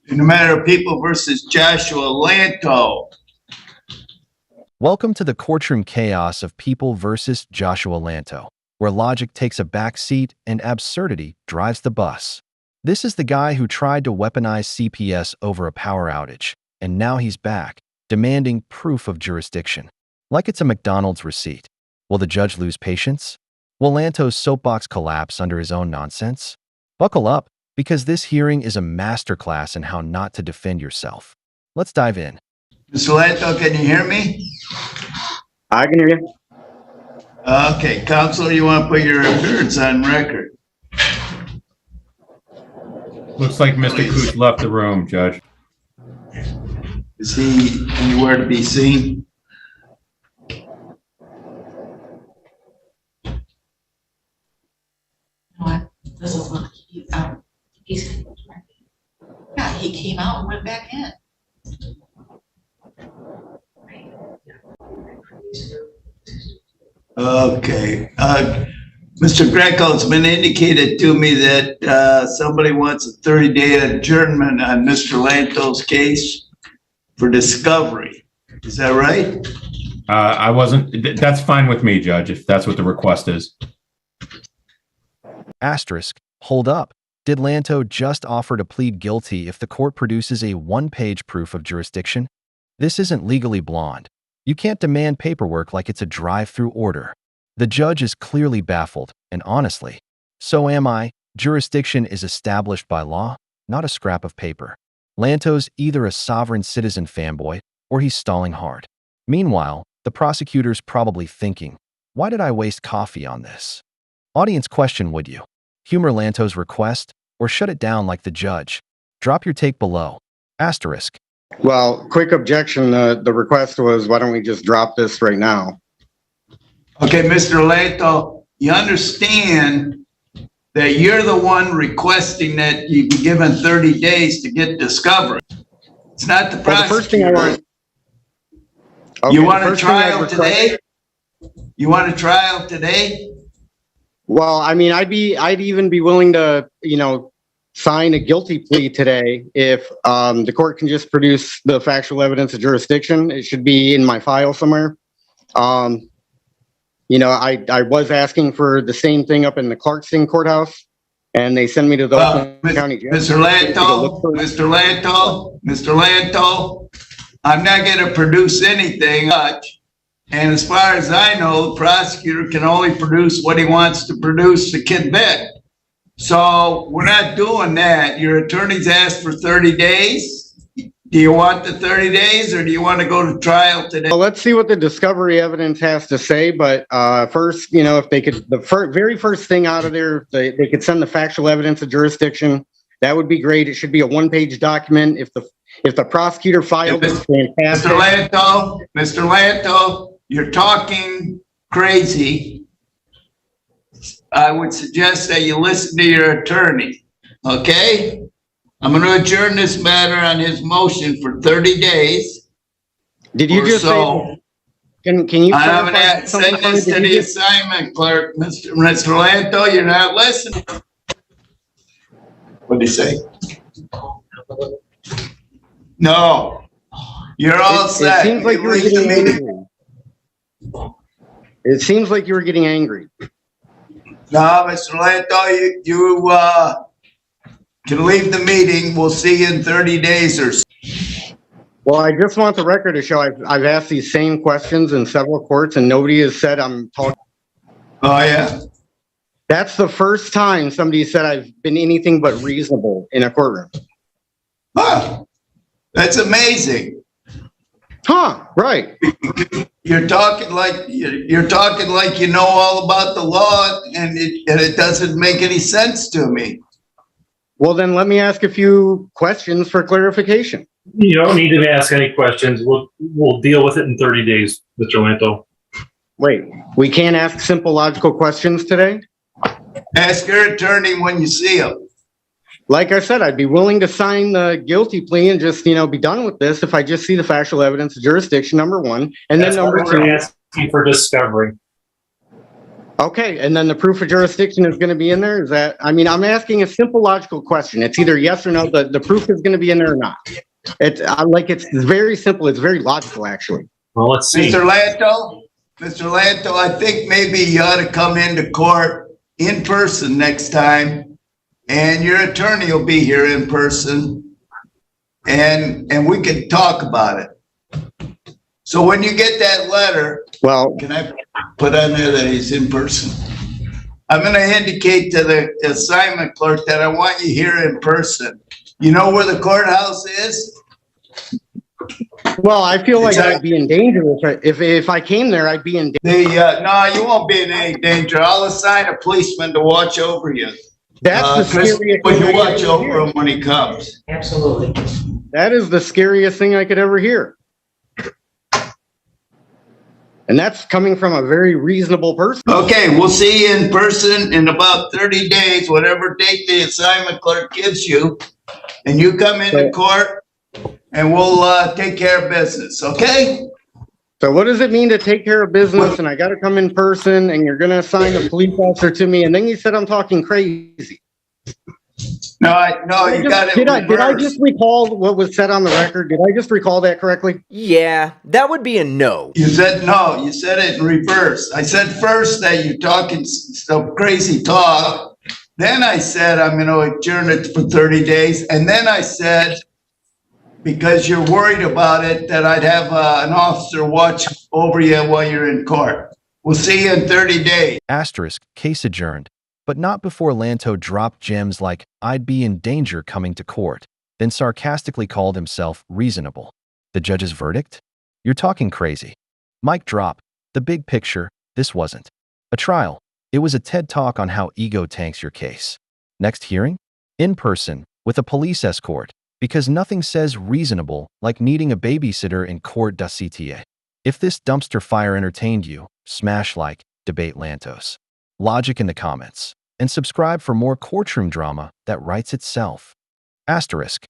in the matter of People versus Joshua Lanto. Welcome to the courtroom chaos of People versus Joshua Lanto, where logic takes a back seat and absurdity drives the bus. This is the guy who tried to weaponize CPS over a power outage, and now he's back, demanding proof of jurisdiction. Like it's a McDonald's receipt. Will the judge lose patience? Will Lanto's soapbox collapse under his own nonsense? Buckle up, because this hearing is a masterclass in how not to defend yourself. Let's dive in. Mr. Lanto, can you hear me? I can hear you. Okay, Counselor, you want to put your appearance on record? Looks like Mr. Cooch left the room, Judge. Is he anywhere to be seen? This is what he came out and went back in. Okay. Mr. Greco, it's been indicated to me that somebody wants a 30-day adjournment on Mr. Lanto's case for discovery. Is that right? I wasn't. That's fine with me, Judge, if that's what the request is. Asterisk, hold up. Did Lanto just offer to plead guilty if the court produces a one-page proof of jurisdiction? This isn't legally blonde. You can't demand paperwork like it's a drive-through order. The judge is clearly baffled, and honestly, so am I. Jurisdiction is established by law, not a scrap of paper. Lanto's either a sovereign citizen fanboy, or he's stalling hard. Meanwhile, the prosecutor's probably thinking, why did I waste coffee on this? Audience question, would you humor Lanto's request or shut it down like the judge? Drop your take below. Asterisk. Well, quick objection. The request was, why don't we just drop this right now? Okay, Mr. Lanto, you understand that you're the one requesting that you be given 30 days to get discovery. It's not the prosecutor. Well, the first thing I want. Okay, you want a trial today? You want a trial today? Well, I mean, I'd even be willing to, sign a guilty plea today if the court can just produce the factual evidence of jurisdiction. It should be in my file somewhere. I was asking for the same thing up in the Clarkston courthouse, and they sent me to the Oakland County Jail. Mr. Lanto, I'm not going to produce anything much. And as far as I know, the prosecutor can only produce what he wants to produce to convict. So we're not doing that. Your attorney's asked for 30 days. Do you want the 30 days or do you want to go to trial today? Well, let's see what the discovery evidence has to say. But first, if they could, very first thing out of there, they could send the factual evidence of jurisdiction. That would be great. It should be a one-page document. If the prosecutor filed it, fantastic. Mr. Lanto, you're talking crazy. I would suggest that you listen to your attorney, okay? I'm going to adjourn this matter on his motion for 30 days. Did you just say? Can you? I haven't sent this to the assignment clerk, Mr. Lanto. You're not listening. What did he say? No, you're all set. It seems like you were getting angry. It seems like you were getting angry. No, Mr. Lanto, you can leave the meeting. We'll see you in 30 days or so. Well, I just want the record to show I've asked these same questions in several courts, and nobody has said I'm talking. Oh, yeah? That's the first time somebody said I've been anything but reasonable in a courtroom. Huh. That's amazing. Huh, right. You're talking like you know all about the law, and it doesn't make any sense to me. Well, then let me ask a few questions for clarification. You don't need to ask any questions. We'll deal with it in 30 days, Mr. Lanto. Wait, we can't ask simple logical questions today? Ask your attorney when you see him. Like I said, I'd be willing to sign the guilty plea and just, be done with this if I just see the factual evidence of jurisdiction, number one. And then number two. We're asking for discovery. Okay, and then the proof of jurisdiction is going to be in there? Is that, I mean, I'm asking a simple logical question. It's either yes or no, the proof is going to be in there or not. It's very simple. It's very logical, actually. Well, let's see. Mr. Lanto, I think maybe you ought to come into court in person next time, and your attorney will be here in person, and we can talk about it. So when you get that letter, Well, can I put on there that he's in person? I'm going to indicate to the assignment clerk that I want you here in person. You know where the courthouse is? well, I feel like I'd be in danger if I came there. I'd be in danger. No, you won't be in any danger. I'll assign a policeman to watch over you. That's the Chris, scariest will thing you I watch could over hear. him when he comes? Absolutely. That is the scariest thing I could ever hear. And that's coming from a very reasonable person. Okay, we'll see you in person in about 30 days, whatever date the assignment clerk gives you. And you come into court and we'll take care of business, okay? So what does it mean to take care of business and I got to come in person and you're going to assign a police officer to me? And then you said I'm talking crazy. No, you got it Did I reversed. just recall what was said on the record? Did I just recall that correctly? Yeah, that would be a no. You said no, you said it in reverse. I said first that you're talking some crazy talk. Then I said I'm going to adjourn it for 30 days. And then I said, because you're worried about it, that I'd have an officer watch over you while you're in court. We'll see you in 30 days. Asterisk, case adjourned. But not before Lanto dropped gems like, I'd be in danger coming to court, then sarcastically called himself reasonable. The judge's verdict? You're talking crazy. Mic drop. The big picture, this wasn't a trial. It was a TED Talk on how ego tanks your case. Next hearing? In person, with a police escort, because nothing says reasonable like needing a babysitter in court da CTA. If this dumpster fire entertained you, smash like, debate Lantos. Logic in the comments. And subscribe for more courtroom drama that writes itself. Asterisk.